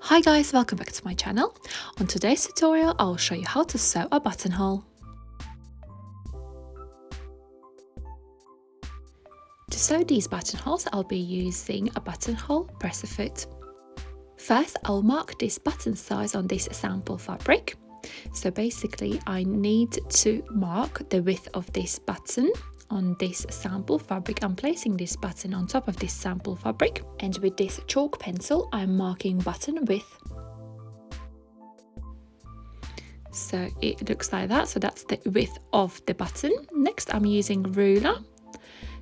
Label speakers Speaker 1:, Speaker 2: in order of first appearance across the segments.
Speaker 1: Hi guys, welcome back to my channel. On today's tutorial, I'll show you how to sew a buttonhole. To sew these buttonholes, I'll be using a buttonhole presser foot. First, I'll mark this button size on this sample fabric. So basically, I need to mark the width of this button on this sample fabric. I'm placing this button on top of this sample fabric, and with this chalk pencil I'm marking button width. So it looks like that, so that's the width of the button. Next I'm using ruler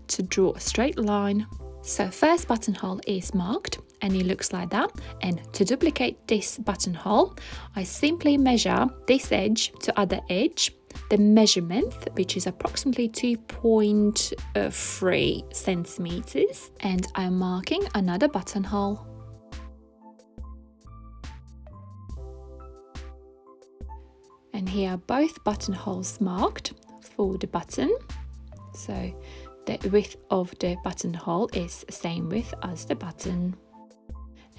Speaker 1: to draw a straight line. So first buttonhole is marked and it looks like that, and to duplicate this buttonhole I simply measure this edge to other edge, the measurement, which is approximately 2.3 centimeters, and I'm marking another buttonhole. And here are both buttonholes marked for the button. So the width of the buttonhole is the same width as the button.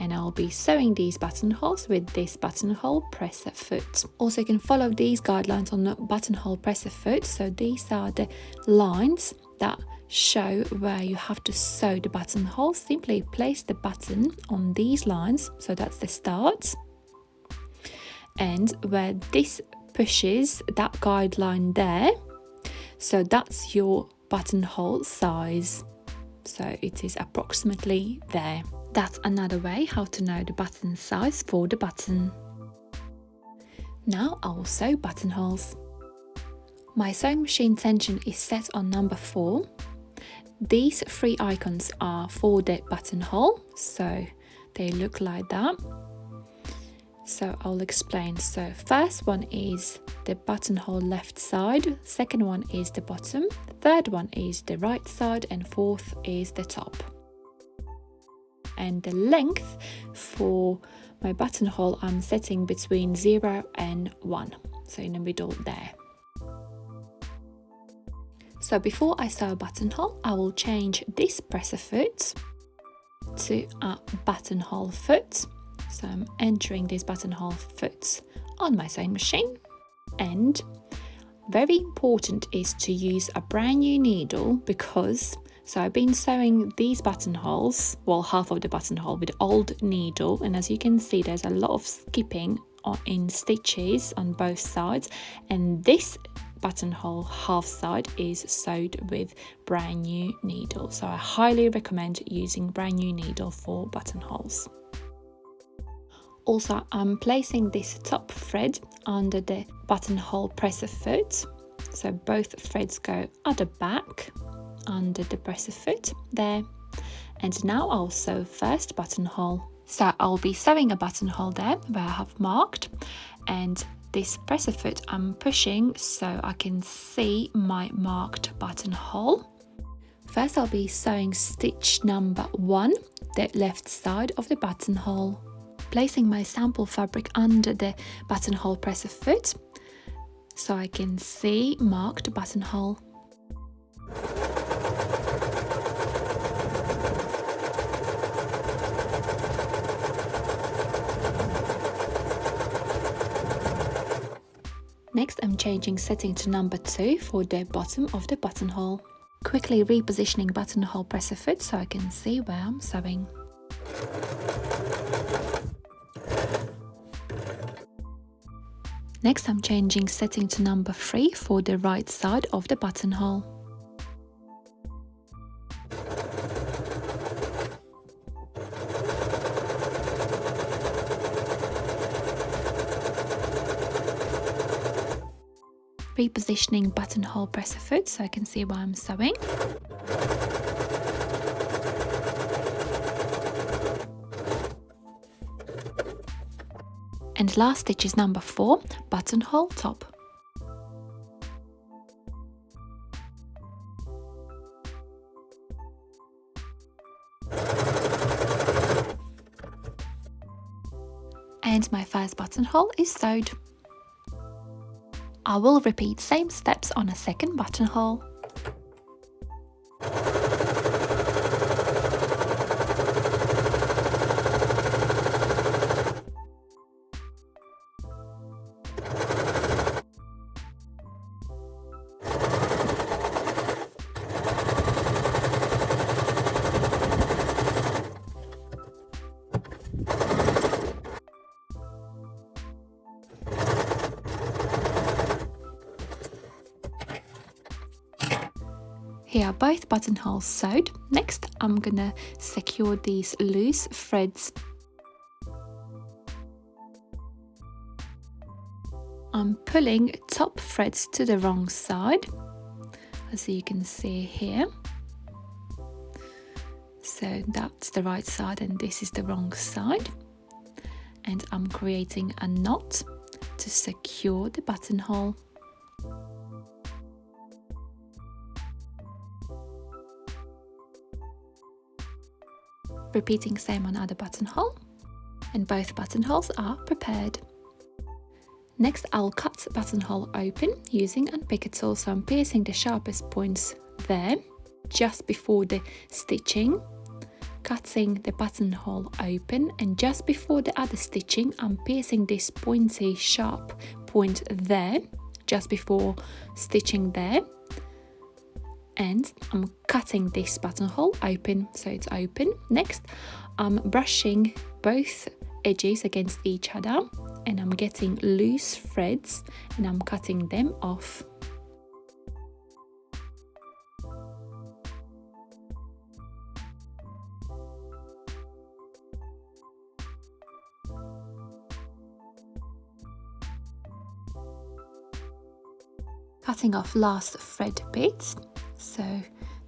Speaker 1: And I'll be sewing these buttonholes with this buttonhole presser foot. Also, you can follow these guidelines on the buttonhole presser foot. So these are the lines that show where you have to sew the buttonhole. Simply place the button on these lines, so that's the start. And where this pushes that guideline there, so that's your buttonhole size. So it is approximately there. That's another way how to know the button size for the button. Now I will sew buttonholes. My sewing machine tension is set on number 4. These 3 icons are for the buttonhole, so they look like that. So I'll explain. So first one is the buttonhole left side, second one is the bottom, third one is the right side, and fourth is the top. And the length for my buttonhole I'm setting between 0 and 1, so in the middle there. So before I sew a buttonhole, I will change this presser foot to a buttonhole foot. So I'm entering this buttonhole foot on my sewing machine, and very important is to use a brand new needle, because so I've been sewing these buttonholes, well, half of the buttonhole with old needle, and as you can see there's a lot of skipping in stitches on both sides, and this buttonhole half side is sewed with brand new needle. So I highly recommend using brand new needle for buttonholes. Also, I'm placing this top thread under the buttonhole presser foot, so both threads go at the back under the presser foot there. And now I'll sew first buttonhole. So I'll be sewing a buttonhole there where I have marked, and this presser foot I'm pushing so I can see my marked buttonhole. First I'll be sewing stitch number 1, the left side of the buttonhole. Placing my sample fabric under the buttonhole presser foot so I can see marked buttonhole. Next I'm changing setting to number 2 for the bottom of the buttonhole. Quickly repositioning buttonhole presser foot so I can see where I'm sewing. Next I'm changing setting to number 3 for the right side of the buttonhole. Repositioning buttonhole presser foot so I can see where I'm sewing. And last stitch is number 4, buttonhole top. And my first buttonhole is sewed. I will repeat same steps on a second buttonhole. Here are both buttonholes sewed. Next, I'm gonna secure these loose threads. I'm pulling top threads to the wrong side, as you can see here. So that's the right side and this is the wrong side. And I'm creating a knot to secure the buttonhole. Repeating same on other buttonhole, and both buttonholes are prepared. Next, I'll cut buttonhole open using unpicker tool, so I'm piercing the sharpest points there, just before the stitching, cutting the buttonhole open, and just before the other stitching, I'm piercing this pointy sharp point there, just before stitching there, and I'm cutting this buttonhole open, so it's open. Next, I'm brushing both edges against each other, and I'm getting loose threads and I'm cutting them off. Cutting off last thread bits, so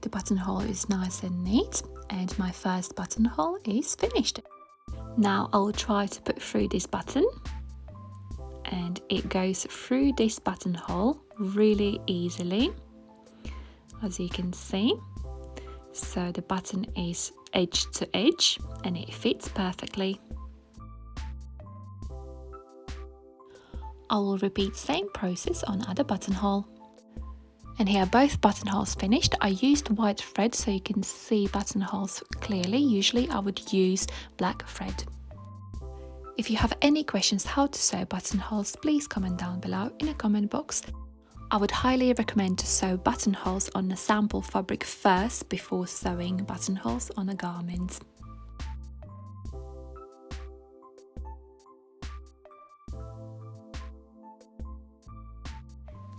Speaker 1: the buttonhole is nice and neat, and my first buttonhole is finished. Now I'll try to put through this button, and it goes through this buttonhole really easily, as you can see. So the button is edge to edge and it fits perfectly. I will repeat same process on other buttonhole. And here both buttonholes finished. I used white thread so you can see buttonholes clearly. Usually I would use black thread. If you have any questions how to sew buttonholes, please comment down below in a comment box. I would highly recommend to sew buttonholes on a sample fabric first before sewing buttonholes on a garment.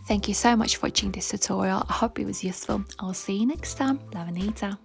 Speaker 1: Thank you so much for watching this tutorial. I hope it was useful. I'll see you next time. Love, Anita.